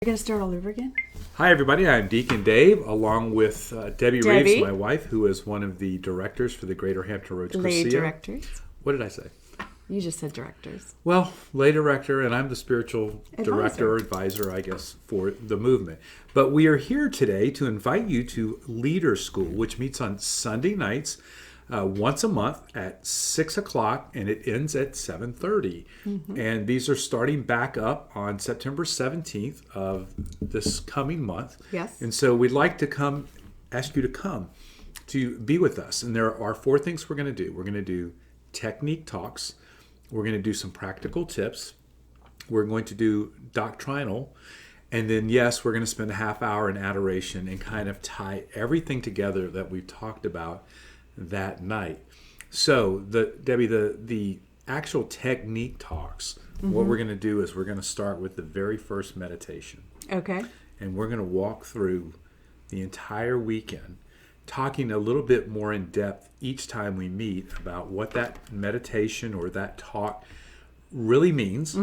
You're going to start all over again? Hi, everybody. I'm Deacon Dave, along with Debbie Reeves, my wife, who is one of the directors for the Greater Hampton Roads Lay Cursillo. directors. What did I say? You just said directors. Well, lay director, and I'm the spiritual director or Advisor. advisor, I guess, for the movement. But we are here today to invite you to Leader School, which meets on Sunday nights once a month at 6 o'clock, and it ends at 7:30. And these are starting back up on September 17th of this coming month. Yes. And so we'd like to ask you to come to be with us. And there are four things we're going to do. We're going to do technique talks. We're going to do some practical tips. We're going to do doctrinal. And then, yes, we're going to spend a half hour in adoration and kind of tie everything together that we've talked about that night. So, Debbie, the actual technique talks, what we're going to do is we're going to start with the very first meditation. Okay. And we're going to walk through the entire weekend, talking a little bit more in depth each time we meet about what that meditation or that talk really means.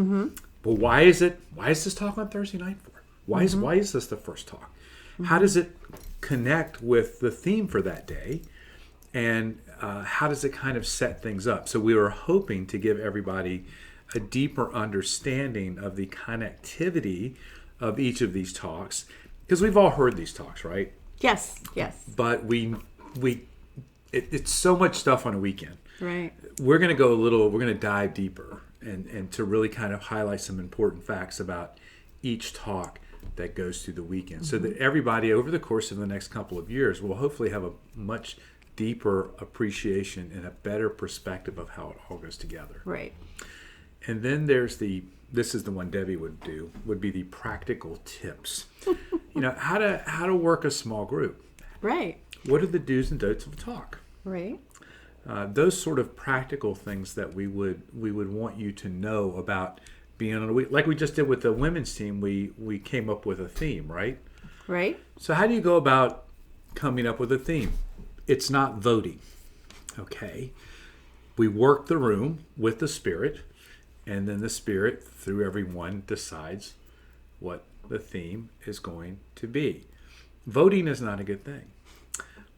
But why is this talk on Thursday night for? Why is this the first talk? How does it connect with the theme for that day? And how does it kind of set things up? So we were hoping to give everybody a deeper understanding of the connectivity of each of these talks, because we've all heard these talks, right? Yes. But it's so much stuff on a weekend. Right. We're going to dive deeper and to really kind of highlight some important facts about each talk that goes through the weekend, so that everybody over the course of the next couple of years will hopefully have a much deeper appreciation and a better perspective of how it all goes together. Right. And then this is the one Debbie would be the practical tips. How to work a small group. Right. What are the do's and don'ts of a talk? Right. Those sort of practical things that we would want you to know about being on a week. Like we just did with the women's team, we came up with a theme, right? Right. So how do you go about coming up with a theme? It's not voting, okay? We work the room with the Spirit, and then the Spirit, through everyone, decides what the theme is going to be. Voting is not a good thing.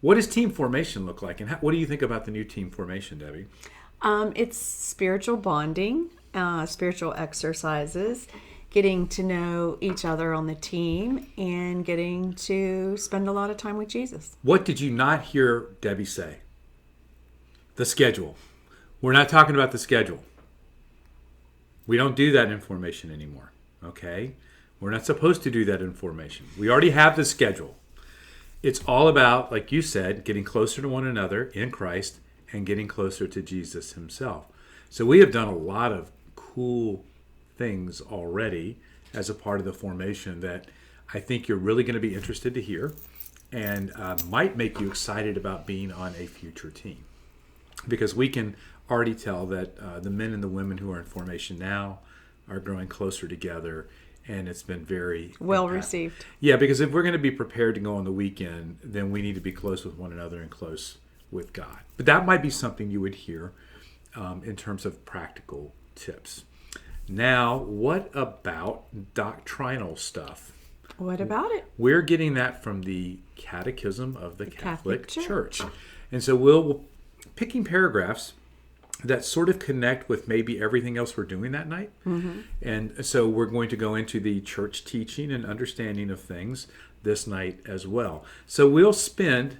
What does team formation look like? And what do you think about the new team formation, Debbie? It's spiritual bonding, spiritual exercises, getting to know each other on the team, and getting to spend a lot of time with Jesus. What did you not hear Debbie say? The schedule. We're not talking about the schedule. We don't do that in formation anymore, okay? We're not supposed to do that in formation. We already have the schedule. It's all about, like you said, getting closer to one another in Christ and getting closer to Jesus himself. So we have done a lot of cool things already as a part of the formation that I think you're really going to be interested to hear, and might make you excited about being on a future team. Because we can already tell that the men and the women who are in formation now are growing closer together, and it's been very Well impactful. received. Yeah, because if we're going to be prepared to go on the weekend, then we need to be close with one another and close with God. But that might be something you would hear in terms of practical tips. Now, what about doctrinal stuff? What about it? We're getting that from the Catechism of the Catholic Catholic Church. And so we'll picking paragraphs that sort of connect with maybe everything else we're doing that night. And so we're going to go into the church teaching and understanding of things this night as well. So we'll spend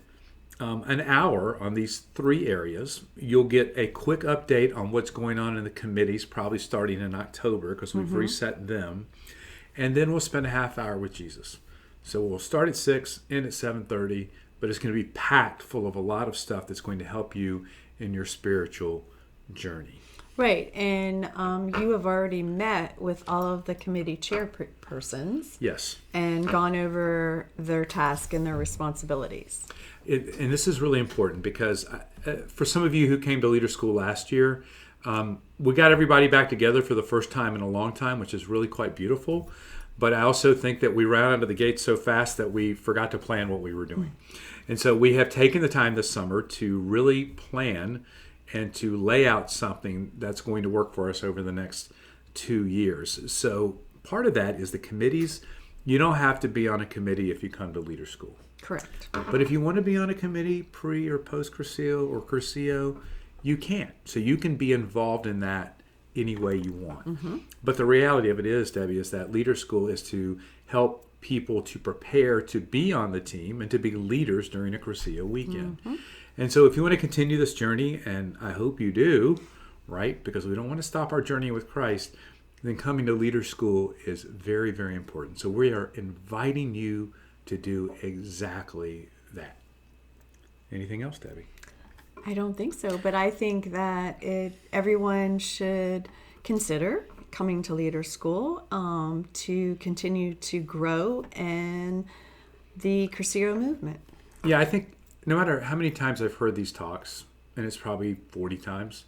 an hour on these three areas. You'll get a quick update on what's going on in the committees, probably starting in October, because we've reset them. And then we'll spend a half hour with Jesus. So we'll start at 6, end at 7:30, but it's going to be packed full of a lot of stuff that's going to help you in your spiritual journey. Right. And you have already met with all of the committee chairpersons Yes. and gone over their task and their responsibilities. And this is really important because for some of you who came to Leader School last year, we got everybody back together for the first time in a long time, which is really quite beautiful. But I also think that we ran out of the gate so fast that we forgot to plan what we were doing. And so we have taken the time this summer to really plan and to lay out something that's going to work for us over the next 2 years. So part of that is the committees You don't have to be on a committee if you come to Leader School. Correct. But if you want to be on a committee pre or post Cursillo or Cursillo, you can. So you can be involved in that any way you want. But the reality of it is, Debbie, is that Leader School is to help people to prepare to be on the team and to be leaders during a Cursillo weekend. And so if you want to continue this journey, and I hope you do, right, because we don't want to stop our journey with Christ, then coming to Leader School is very, very important. So we are inviting you to do exactly that. Anything else, Debbie? I don't think so, but I think that everyone should consider coming to Leader School to continue to grow in the Cursillo movement. Yeah, I think no matter how many times I've heard these talks, and it's probably 40 times,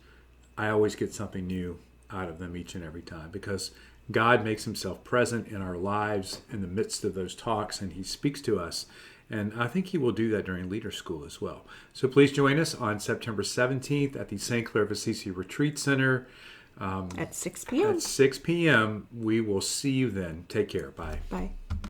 I always get something new out of them each and every time, because God makes himself present in our lives in the midst of those talks, and he speaks to us. And I think he will do that during Leader School as well. So please join us on September 17th at the St. Clair of Assisi Retreat Center. At 6 p.m. At 6 p.m. We will see you then. Take care. Bye. Bye.